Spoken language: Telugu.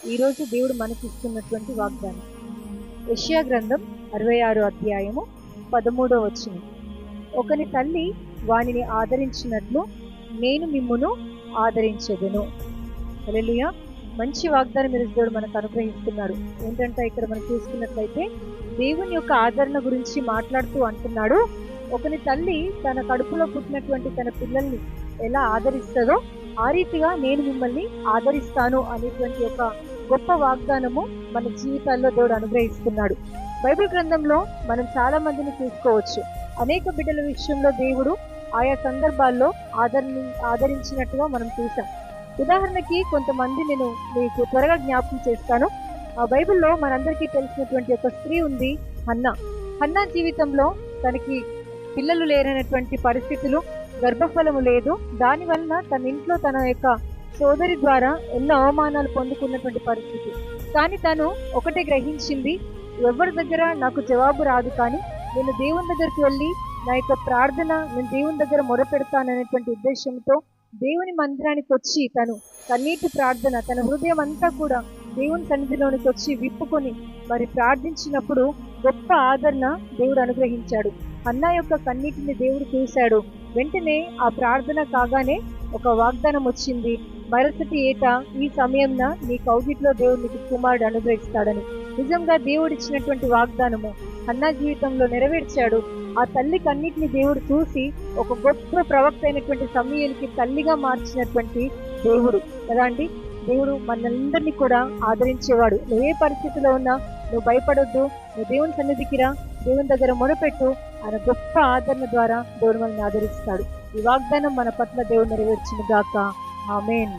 ఈరోజు దేవుడు మనకి ఇస్తున్నటువంటి వాగ్దానం. యెషయా గ్రంథం 66 అధ్యాయము 13వ వచనం. ఒకని తల్లి వానిని ఆదరించినట్లు నేను మిమ్మును ఆదరించెదను. హల్లెలూయా. మంచి వాగ్దానం ఈరోజు దేవుడు మనకు అనుగ్రహిస్తున్నాడు. ఏంటంటే ఇక్కడ మనం చూసుకున్నట్లయితే దేవుని యొక్క ఆదరణ గురించి మాట్లాడుతూ అంటున్నాడు, ఒకని తల్లి తన కడుపులో పుట్టినటువంటి తన పిల్లల్ని ఎలా ఆదరిస్తుందో ఆ రీతిగా నేను మిమ్మల్ని ఆదరిస్తాను అనేటువంటి ఒక గొప్ప వాగ్దానము మన జీవితాల్లో దేవుడు అనుగ్రహిస్తున్నాడు. బైబిల్ గ్రంథంలో మనం చాలా మందిని చూసుకోవచ్చు. అనేక బిడ్డల విషయంలో దేవుడు ఆయా సందర్భాల్లో ఆదరించినట్టుగా మనం చూసాం. ఉదాహరణకి కొంతమంది నేను మీకు త్వరగా జ్ఞాపకం చేస్తాను. ఆ బైబిల్లో మనందరికీ తెలిసినటువంటి ఒక స్త్రీ ఉంది, హన్నా. హన్నా జీవితంలో తనకి పిల్లలు లేనటువంటి పరిస్థితులు, గర్భఫలము లేదు. దానివల్ల తన ఇంట్లో తన యొక్క సోదరి ద్వారా ఎన్నో అవమానాలు పొందుకున్నటువంటి పరిస్థితి. కానీ తను ఒకటే గ్రహించింది, ఎవరి దగ్గర నాకు జవాబు రాదు, కానీ నేను దేవుని దగ్గరికి వెళ్ళి నా యొక్క ప్రార్థన నేను దేవుని దగ్గర మొరపెడతాననేటువంటి ఉద్దేశంతో దేవుని మందిరానికి వచ్చి తను కన్నీటి ప్రార్థన, తన హృదయం అంతా కూడా దేవుని సన్నిధిలోనికి వచ్చి విప్పుకొని మరి ప్రార్థించినప్పుడు గొప్ప ఆదరణ దేవుడు అనుగ్రహించాడు. హన్నా యొక్క కన్నీటిని దేవుడు చూశాడు. వెంటనే ఆ ప్రార్థన కాగానే ఒక వాగ్దానం వచ్చింది, మరుసటి ఏటా ఈ సమయంన నీ కౌగిట్లో దేవుడు నీకు కుమారుడు అనుగ్రహిస్తాడని. నిజంగా దేవుడు ఇచ్చినటువంటి వాగ్దానము హన్నా జీవితంలో నెరవేర్చాడు. ఆ తల్లి కన్నీటిని దేవుడు చూసి ఒక గొప్ప ప్రవక్త అయినటువంటి సమూయేలుకి తల్లిగా మార్చినటువంటి దేవుడు కదా అండి. దేవుడు మనందరినీ కూడా ఆదరించేవాడు. నువ్వు ఏ పరిస్థితిలో ఉన్నా నువ్వు భయపడొద్దు, నువ్వు దేవుని సన్నిధికి రా, దేవుని దగ్గర మొరపెట్టు. ఆయన గొప్ప ఆదరణ ద్వారా దేవుడు మనల్ని ఆదరిస్తాడు. ఈ వాగ్దానం మన పట్ల దేవుడు నెరవేర్చును గాక. ఆమేన్.